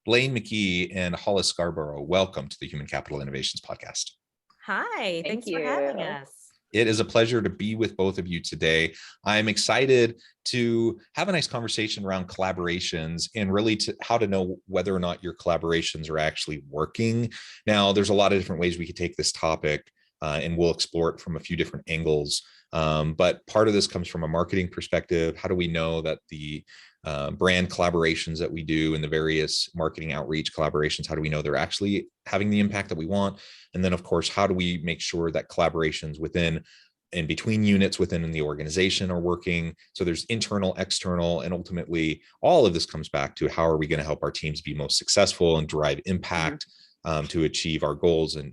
Blaine McKee and Hollis Scarborough. Welcome to the Human Capital Innovations Podcast. Hi, thanks for having us. It is a pleasure to be with both of you today. I'm excited to have a nice conversation around collaborations and really how to know whether or not your collaborations are actually working. Now, there's a lot of different ways we could take this topic, and we'll explore it from a few different angles. But part of this comes from a marketing perspective. How do we know that the brand collaborations that we do and the various marketing outreach collaborations, how do we know they're actually having the impact that we want? And then, of course, how do we make sure that collaborations within and between units within the organization are working? So there's internal, external, and ultimately all of this comes back to how are we going to help our teams be most successful and drive impact to achieve our goals and,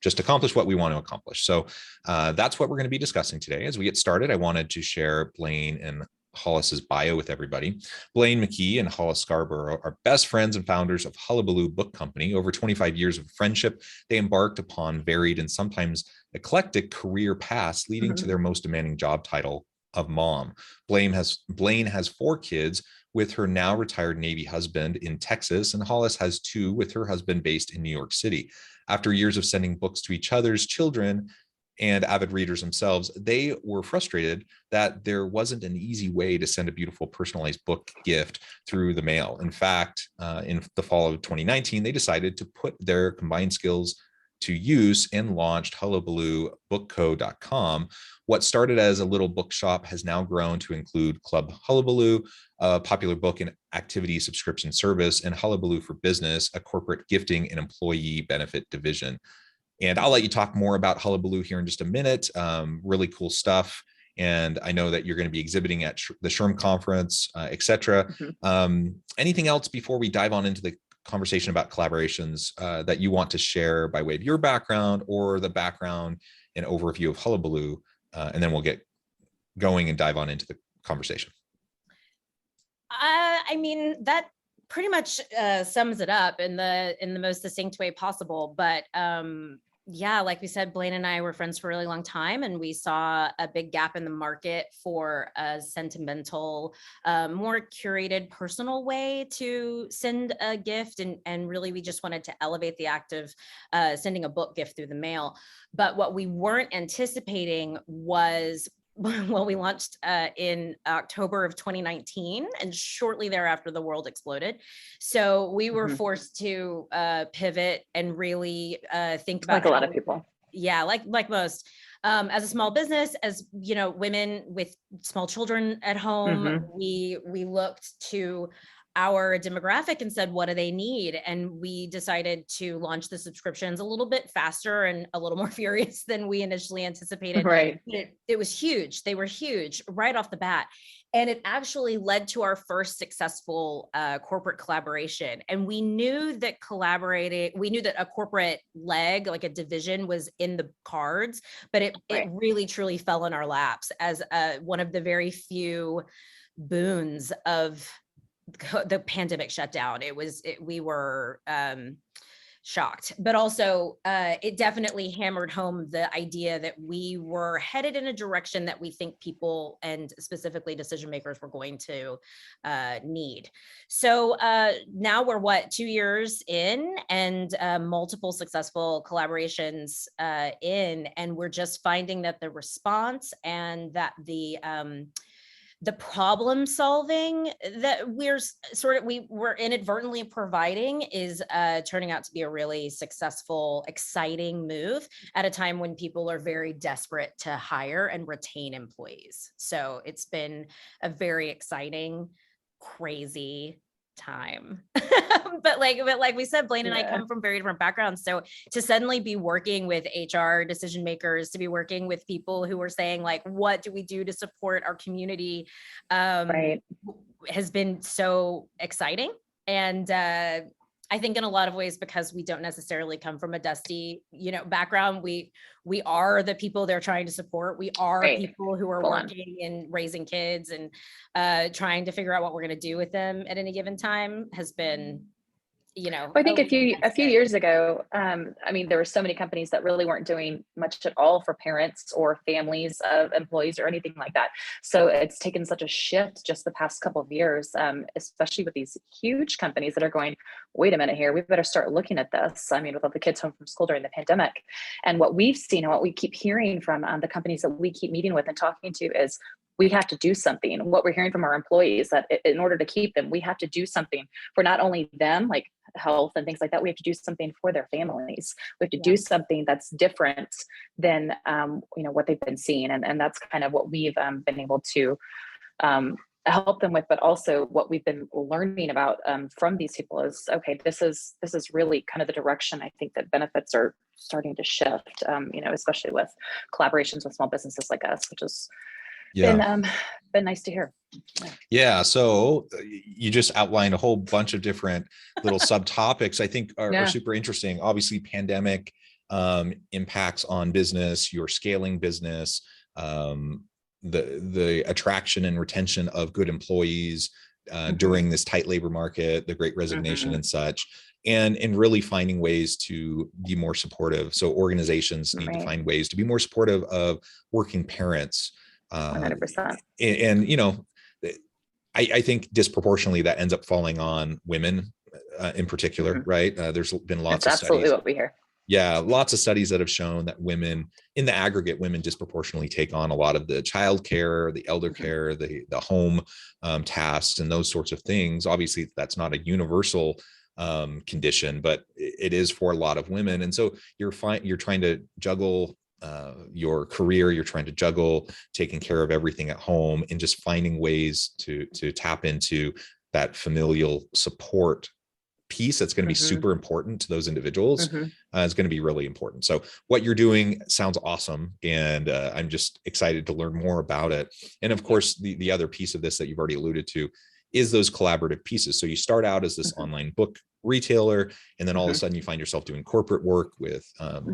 just accomplish what we want to accomplish. So that's what we're going to be discussing today. As we get started, I wanted to share Blaine and Hollis's bio with everybody. Blaine McKee and Hollis Scarborough are best friends and founders of Hullabaloo Book Company. Over 25 years of friendship, they embarked upon varied and sometimes eclectic career paths, leading to their most demanding job title of mom. Blaine has 4 kids with her now retired Navy husband in Texas, and Hollis has 2 with her husband based in New York City. After years of sending books to each other's children and avid readers themselves, they were frustrated that there wasn't an easy way to send a beautiful personalized book gift through the mail. In fact, in the fall of 2019, they decided to put their combined skills to use and launched HullabalooBookCo.com. What started as a little bookshop has now grown to include Club Hullabaloo, a popular book and activity subscription service, and Hullabaloo for Business, a corporate gifting and employee benefit division. And I'll let you talk more about Hullabaloo here in just a minute. Really cool stuff. And I know that you're going to be exhibiting at the SHRM conference, et cetera. Anything else before we dive on into the conversation about collaborations that you want to share by way of your background or the background and overview of Hullabaloo? And then we'll get going and dive on into the conversation. I mean, that pretty much sums it up in the most succinct way possible. But yeah, like we said, Blaine and I were friends for a really long time, and we saw a big gap in the market for a sentimental, more curated, personal way to send a gift. And really, we just wanted to elevate the act of sending a book gift through the mail. But what we weren't anticipating was, well, we launched in October of 2019, and shortly thereafter, the world exploded. So we were forced to pivot and really think about, like a lot of people. Yeah, like most. As a small business, as women with small children at home, we looked to our demographic and said, what do they need? And we decided to launch the subscriptions a little bit faster and a little more furious than we initially anticipated. Right. It was huge. They were huge right off the bat. And it actually led to our first successful corporate collaboration. And we knew that a corporate leg, like a division, was in the cards, but it really truly fell in our laps as one of the very few boons of the pandemic shutdown. We were shocked, but also it definitely hammered home the idea that we were headed in a direction that we think people, and specifically decision makers, were going to need. So now we're 2 years in, and multiple successful collaborations in, and we're just finding that the response and that the problem solving that we were inadvertently providing is turning out to be a really successful, exciting move at a time when people are very desperate to hire and retain employees. So it's been a very exciting, crazy time. but like we said, Blaine and I come from very different backgrounds. So to suddenly be working with HR decision makers, to be working with people who are saying, like, what do we do to support our community, has been so exciting. And I think in a lot of ways, because we don't necessarily come from a dusty, background, we are the people they're trying to support. We are people who are working and raising kids and trying to figure out what we're going to do with them at any given time. Has been I think a few years ago, I mean, there were so many companies that really weren't doing much at all for parents or families of employees or anything like that. So it's taken such a shift just the past couple of years, especially with these huge companies that are going, wait a minute here, we better start looking at this. I mean, with all the kids home from school during the pandemic. And what we've seen and what we keep hearing from the companies that we keep meeting with and talking to is, we have to do something. What we're hearing from our employees, that in order to keep them, we have to do something for not only them, like health and things like that. We have to do something for their families. We have to do something that's different than what they've been seeing, and that's kind of what we've been able to help them with. But also what we've been learning about from these people is, okay, this is really kind of the direction I think that benefits are starting to shift. Especially with collaborations with small businesses like us, which is been nice to hear. Yeah. So you just outlined a whole bunch of different little subtopics I think are super interesting. Obviously, pandemic impacts on business, your scaling business, the attraction and retention of good employees during this tight labor market, the Great Resignation and such. And really finding ways to be more supportive. So organizations need to find ways to be more supportive of working parents. 100%. And I think disproportionately that ends up falling on women in particular, right? There's been lots of studies. Absolutely what we hear. Yeah, lots of studies that have shown that women, in the aggregate, women disproportionately take on a lot of the child care, the elder care, the home tasks, and those sorts of things. Obviously, that's not a universal condition, but it is for a lot of women. And so you're trying to juggle your career, you're trying to juggle taking care of everything at home, and just finding ways to tap into that familial support piece that's going to be super important to those individuals. Is going to be really important. So what you're doing sounds awesome, and I'm just excited to learn more about it. And of course, the other piece of this that you've already alluded to is those collaborative pieces. So you start out as this online book retailer, and then all of a sudden you find yourself doing corporate work with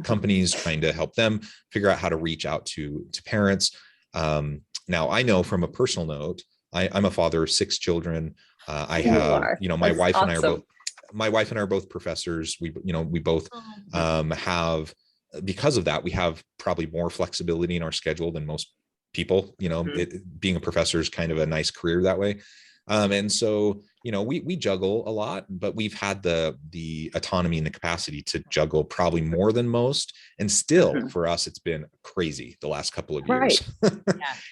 companies, trying to help them figure out how to reach out to parents. Now, I know from a personal note, I'm a father of 6 children. I have, my wife and I are both. My wife and I are both professors. We both have, because of that, we have probably more flexibility in our schedule than most people. Being a professor is kind of a nice career that way. And so, we juggle a lot, but we've had the autonomy and the capacity to juggle probably more than most. And still, for us, it's been crazy the last couple of years.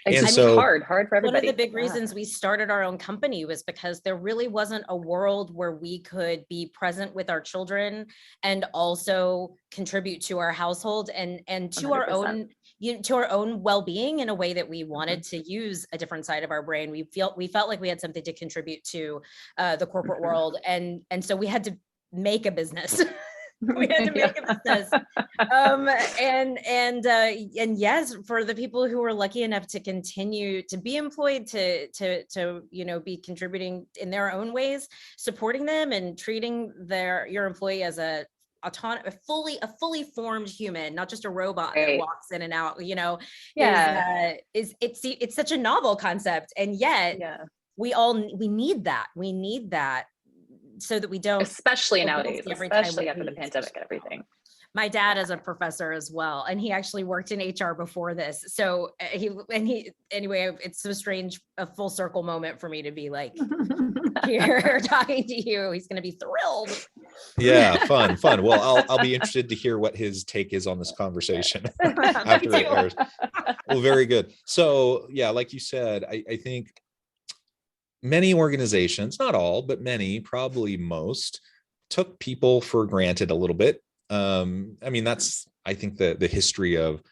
It's hard for everybody. One of the big reasons we started our own company was because there really wasn't a world where we could be present with our children and also contribute to our household and to 100%. To our own well-being in a way that we wanted to use a different side of our brain. We felt like we had something to contribute to the corporate world, and so we had to make a business. We had to make a business. And yes, for the people who were lucky enough to continue to be employed, to be contributing in their own ways, supporting them and treating your employee as a fully formed human, not just a robot that walks in and out, it's such a novel concept. And yet we need that so that we don't, especially nowadays, especially after the pandemic and everything. My dad is a professor as well, and he actually worked in HR before this. So anyway, it's so strange, a full circle moment for me to be like here talking to you. He's going to be thrilled. Yeah, fun. Well, I'll be interested to hear what his take is on this conversation after it airs. Well, very good. So yeah, like you said, I think many organizations, not all, but many, probably most, took people for granted a little bit. That's, I think, the history of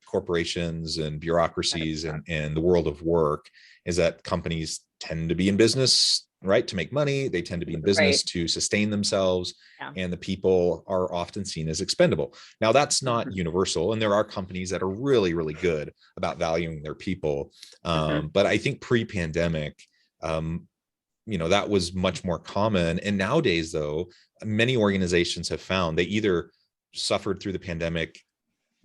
corporations and bureaucracies and the world of work is that companies tend to be in business, right, to make money. They tend to be in business to sustain themselves, and the people are often seen as expendable. Now, that's not universal, and there are companies that are really, really good about valuing their people. But I think pre-pandemic, that was much more common. And nowadays, though, many organizations have found they either suffered through the pandemic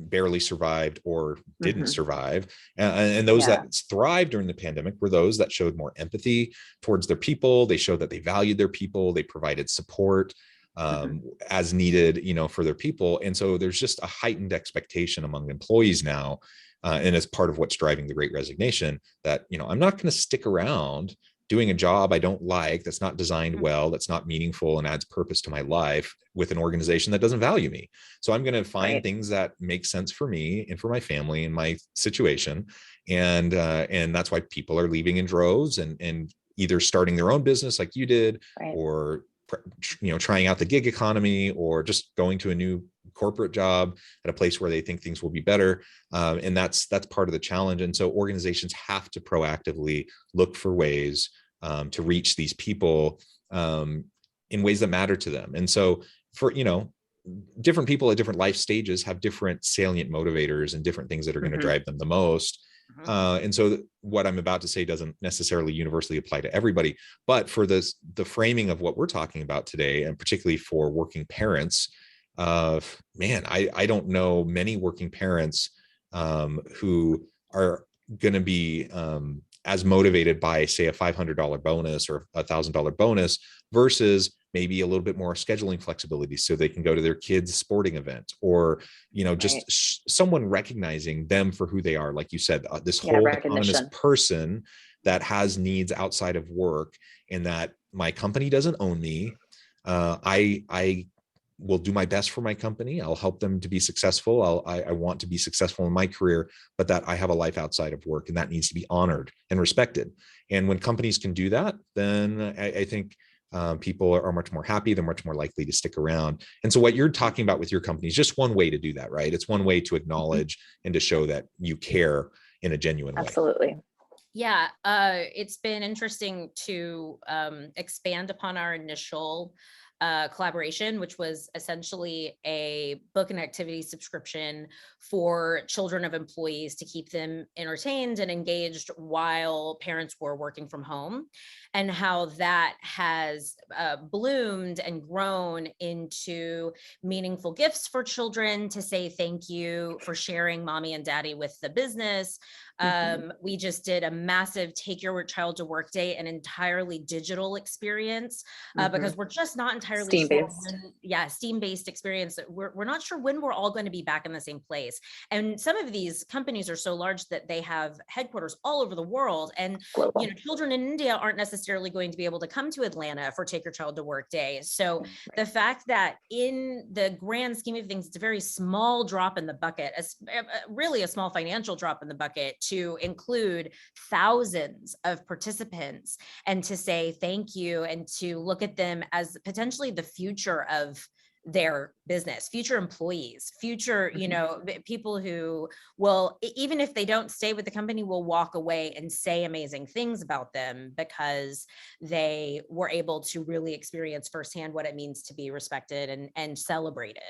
barely survived or didn't survive. And those that thrived during the pandemic were those that showed more empathy towards their people. They showed that they valued their people. They provided support as needed, for their people. And so there's just a heightened expectation among employees now. And as part of what's driving the Great Resignation, that, I'm not going to stick around doing a job I don't like, that's not designed well, that's not meaningful and adds purpose to my life with an organization that doesn't value me. So I'm going to find things that make sense for me and for my family and my situation. And that's why people are leaving in droves and either starting their own business like you did, or trying out the gig economy, or just going to a new corporate job at a place where they think things will be better. And that's part of the challenge. And so organizations have to proactively look for ways to reach these people in ways that matter to them. And so for, different people at different life stages have different salient motivators and different things that are going to drive them the most. And so what I'm about to say doesn't necessarily universally apply to everybody, but for the framing of what we're talking about today, and particularly for working parents, I don't know many working parents who are going to be as motivated by, say, a $500 bonus or $1,000 bonus versus maybe a little bit more scheduling flexibility so they can go to their kids' sporting event, or, just someone recognizing them for who they are. Like you said, this whole autonomous person that has needs outside of work, and that my company doesn't own me. I will do my best for my company. I'll help them to be successful. I want to be successful in my career, but that I have a life outside of work, and that needs to be honored and respected. And when companies can do that, then I think people are much more happy. They're much more likely to stick around. And so what you're talking about with your company is just one way to do that, right? It's one way to acknowledge and to show that you care in a genuine way. Absolutely. Yeah, it's been interesting to expand upon our initial collaboration, which was essentially a book and activity subscription for children of employees to keep them entertained and engaged while parents were working from home, and how that has bloomed and grown into meaningful gifts for children to say thank you for sharing mommy and daddy with the business. We just did a massive Take Your Child to Work Day, an entirely digital experience, because we're just not entirely Steam-based. Steam-based experience. We're not sure when we're all going to be back in the same place. And some of these companies are so large that they have headquarters all over the world. And Global. Children in India aren't necessarily going to be able to come to Atlanta for Take Your Child to Work Day. So the fact that in the grand scheme of things, it's a very small drop in the bucket, really a small financial drop in the bucket, to include thousands of participants and to say thank you, and to look at them as potentially the future of their business, future employees, future, people who will, even if they don't stay with the company, will walk away and say amazing things about them because they were able to really experience firsthand what it means to be respected and celebrated.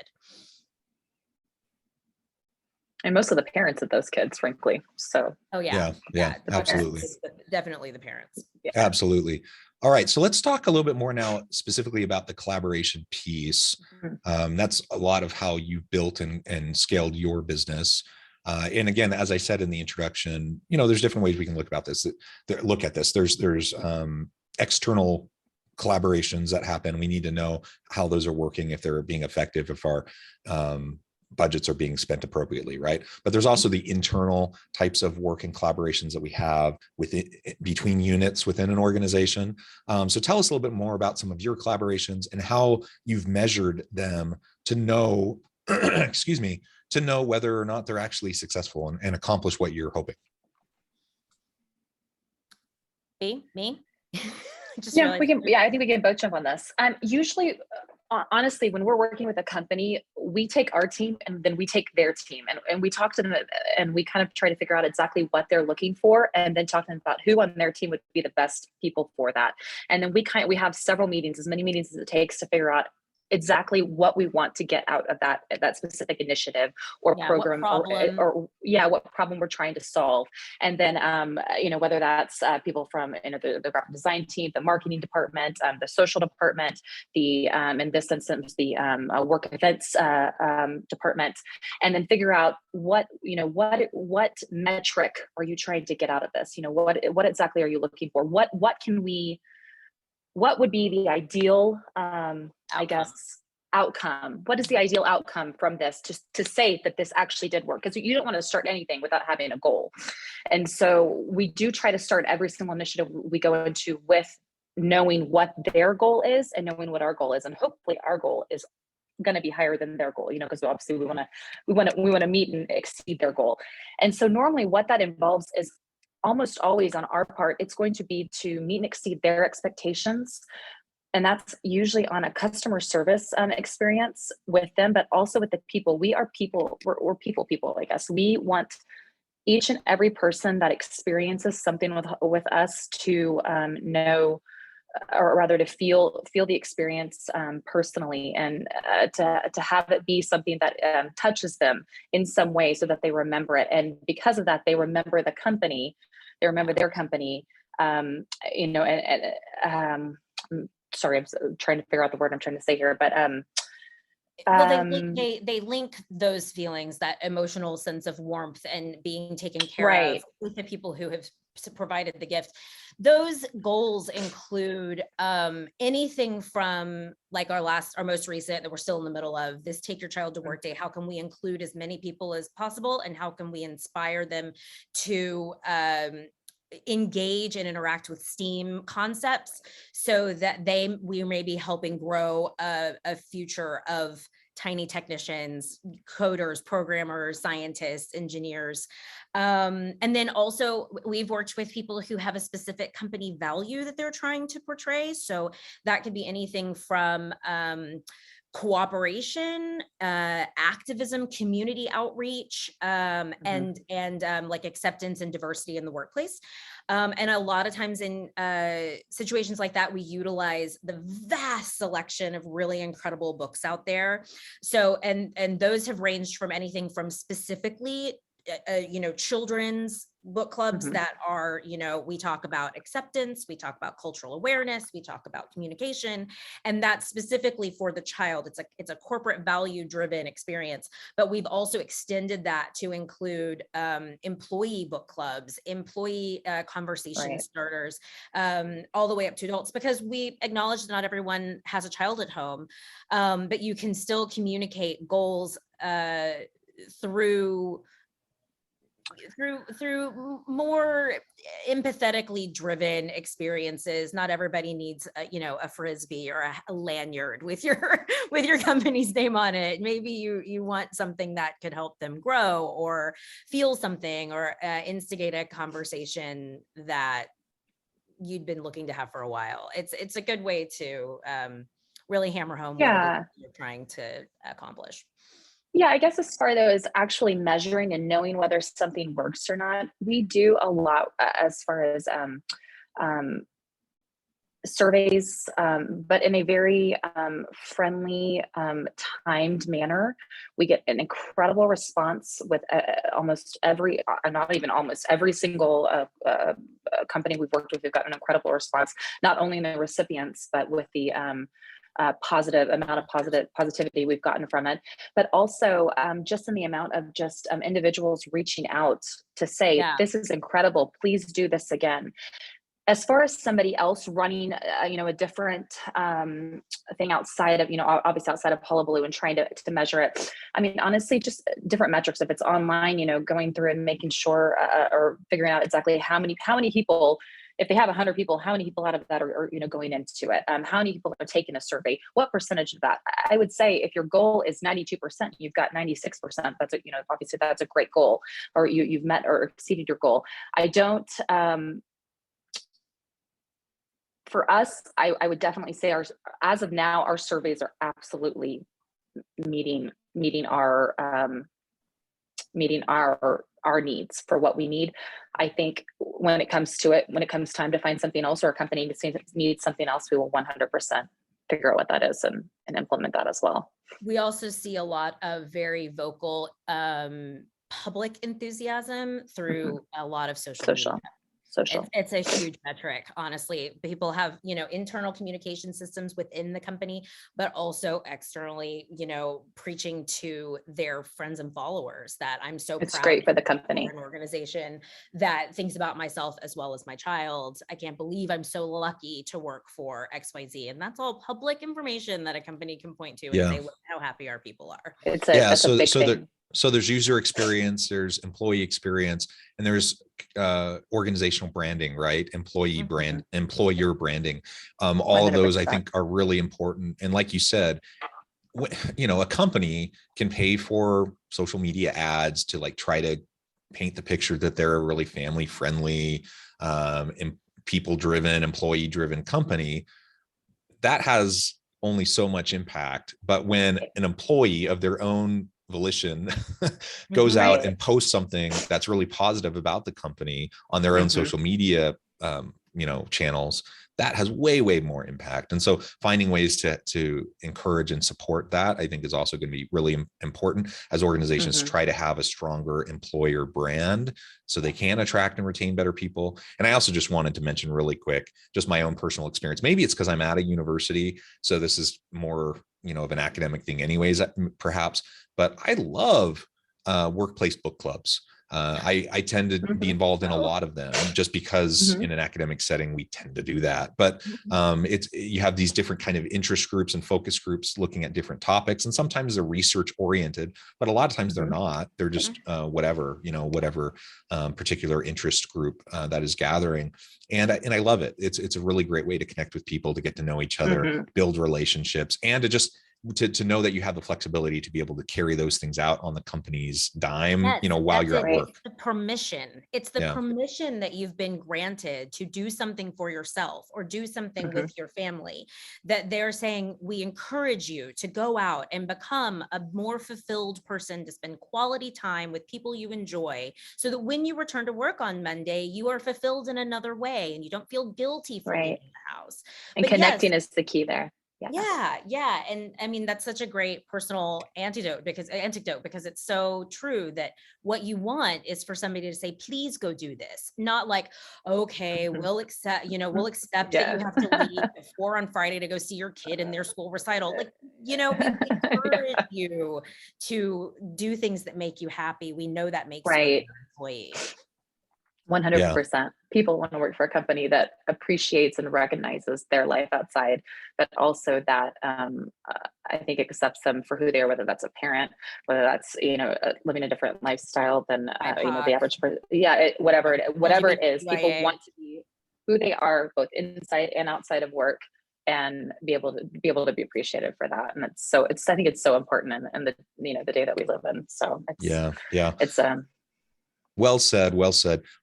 And most of the parents of those kids, frankly. So. Oh yeah. Yeah, absolutely. Definitely the parents. Yeah. Absolutely. All right. So let's talk a little bit more now specifically about the collaboration piece. That's a lot of how you built and scaled your business. And again, as I said in the introduction, there's different ways we can look at this. There's external collaborations that happen. We need to know how those are working, if they're being effective, if our budgets are being spent appropriately, right? But there's also the internal types of work and collaborations that we have between units within an organization. So tell us a little bit more about some of your collaborations and how you've measured them to know, to know whether or not they're actually successful and accomplish what you're hoping. Me? I think we can both jump on this. Usually, honestly, when we're working with a company, we take our team and then we take their team and we talk to them and we kind of try to figure out exactly what they're looking for, and then talk to them about who on their team would be the best people for that. And then we have several meetings, as many meetings as it takes to figure out exactly what we want to get out of that specific initiative or program, what problem we're trying to solve. And then whether that's people from the graphic design team, the marketing department, the social department, the in this instance the work events department, and then figure out what metric are you trying to get out of this? What exactly are you looking for? What would be the ideal, outcome? What is the ideal outcome from this to say that this actually did work? Because you don't want to start anything without having a goal. And so we do try to start every single initiative we go into with knowing what their goal is and knowing what our goal is. And hopefully our goal is going to be higher than their goal, because obviously we want to meet and exceed their goal. And so normally what that involves is almost always on our part, it's going to be to meet and exceed their expectations. And that's usually on a customer service experience with them, but also with the people. We are people, we're people, I guess. We want each and every person that experiences something with us to know, or rather to feel the experience personally, and to have it be something that touches them in some way so that they remember it. And because of that, they remember the company. They remember their company, sorry, I'm trying to figure out the word I'm trying to say here, but they link those feelings, that emotional sense of warmth and being taken care of with the people who have provided the gift. Those goals include anything from like our most recent that we're still in the middle of, this Take Your Child to Work Day. How can we include as many people as possible, and how can we inspire them to engage and interact with STEAM concepts so that we may be helping grow a future of tiny technicians, coders, programmers, scientists, engineers. And then also we've worked with people who have a specific company value that they're trying to portray. So that could be anything from cooperation, activism, community outreach, and like acceptance and diversity in the workplace. And a lot of times in situations like that, we utilize the vast selection of really incredible books out there. So, and those have ranged from anything from specifically children's book clubs that are, we talk about acceptance, we talk about cultural awareness, we talk about communication, and that's specifically for the child. It's a corporate value driven experience, but we've also extended that to include employee book clubs, employee conversation starters, all the way up to adults, because we acknowledge that not everyone has a child at home, but you can still communicate goals through more empathetically driven experiences. Not everybody needs a Frisbee or a lanyard with your company's name on it. Maybe you want something that could help them grow or feel something, or instigate a conversation that you'd been looking to have for a while. It's a good way to really hammer home what it is you're trying to accomplish. Yeah, I guess as far as actually measuring and knowing whether something works or not, we do a lot as far as surveys, but in a very friendly, timed manner. We get an incredible response with almost every, not even almost every single company we've worked with. We've got an incredible response, not only in the recipients, but with the positive amount of positivity we've gotten from it, but also just in the amount of just individuals reaching out to say, this is incredible, please do this again. As far as somebody else running, a different thing outside of, obviously outside of Hullabaloo and trying to measure it. I mean, honestly, just different metrics. If it's online, going through and making sure or figuring out exactly how many people, if they have 100 people, how many people out of that are going into it? How many people are taking a survey? What percentage of that? I would say if your goal is 92%, you've got 96%. That's obviously that's a great goal, or you've met or exceeded your goal. I don't. For us, I would definitely say as of now, our surveys are absolutely meeting our needs for what we need. I think when it comes time to find something else, or a company needs something else, we will 100% figure out what that is and implement that as well. We also see a lot of very vocal public enthusiasm through a lot of social media. It's a huge metric, honestly. People have, internal communication systems within the company, but also externally, preaching to their friends and followers that I'm so proud. It's great for the company. An organization that thinks about myself as well as my child. I can't believe I'm so lucky to work for XYZ. And that's all public information that a company can point to and say, look how happy our people are. That's a big thing. So there's user experience, there's employee experience, and there's organizational branding, right? Employer branding. All of those 100%. I think are really important. And like you said, a company can pay for social media ads to like try to paint the picture that they're a really family friendly, people driven, employee driven company. That has only so much impact. But when an employee of their own volition goes out and posts something that's really positive about the company on their own social media, channels, that has way more impact. And so finding ways to encourage and support that, I think, is also going to be really important as organizations try to have a stronger employer brand so they can attract and retain better people. And I also just wanted to mention really quick, just my own personal experience. Maybe it's because I'm at a university, so this is more, of an academic thing anyways, perhaps, but I love workplace book clubs. I tend to be involved in a lot of them just because in an academic setting, we tend to do that. But you have these different kind of interest groups and focus groups looking at different topics. And sometimes they're research oriented, but a lot of times they're not. They're just whatever particular interest group that is gathering. And I love it. It's a really great way to connect with people, to get to know each other, build relationships, and to just to know that you have the flexibility to be able to carry those things out on the company's dime, while you're at work. It's the permission. It's the permission that you've been granted to do something for yourself or do something with your family, that they're saying, we encourage you to go out and become a more fulfilled person, to spend quality time with people you enjoy, so that when you return to work on Monday, you are fulfilled in another way and you don't feel guilty for leaving the house. And connecting is the key there. Yeah. And I mean, that's such a great personal antidote because it's so true that what you want is for somebody to say, please go do this. Not like, okay, we'll accept that you have to leave at 4 on Friday to go see your kid in their school recital. Like, we encourage you to do things that make you happy. We know that makes you an employee. 100%. People want to work for a company that appreciates and recognizes their life outside, but also that I think accepts them for who they are, whether that's a parent, whether that's living a different lifestyle than the average person. Whatever it is, people want to be who they are, both inside and outside of work, and be able to be appreciated for that. And I think it's so important in the the day that we live in. So it's Well said.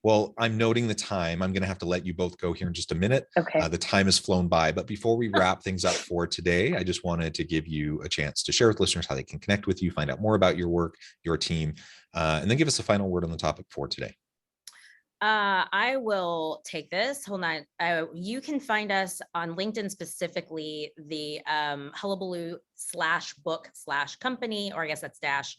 Well, I'm noting the time. I'm going to have to let you both go here in just a minute. Okay. The time has flown by, but before we wrap things up for today, I just wanted to give you a chance to share with listeners how they can connect with you, find out more about your work, your team, and then give us a final word on the topic for today. I will take this. Hold on. You can find us on LinkedIn, specifically the Hullabaloo /book/company, or I guess that's dash,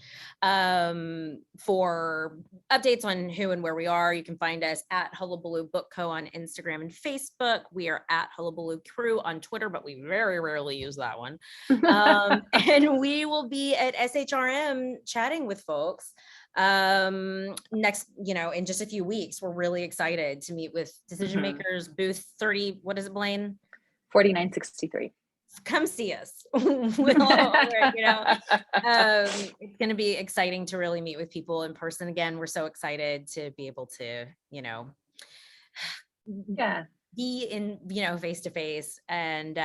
for updates on who and where we are. You can find us at Hullabaloo Book Co. on Instagram and Facebook. We are at Hullabaloo Crew on Twitter, but we very rarely use that one. And we will be at SHRM chatting with folks next, in just a few weeks. We're really excited to meet with decision makers. Booth 30, what is it, Blaine? 4963. Come see us. It's going to be exciting to really meet with people in person again. We're so excited to be able to, be in, face to face, and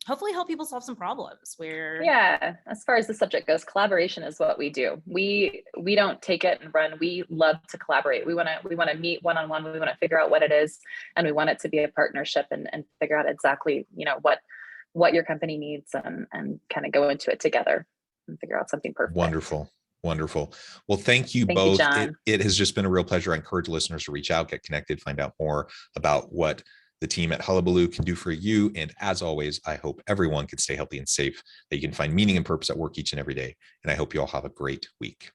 hopefully help people solve some problems. As far as the subject goes, collaboration is what we do. We don't take it and run. We love to collaborate. We want to meet one-on-one. We want to figure out what it is, and we want it to be a partnership and figure out exactly, what your company needs, and kind of go into it together and figure out something perfect. Wonderful. Well, thank you both. You, John. It has just been a real pleasure. I encourage listeners to reach out, get connected, find out more about what the team at Hullabaloo can do for you. And as always, I hope everyone can stay healthy and safe, that you can find meaning and purpose at work each and every day. And I hope you all have a great week.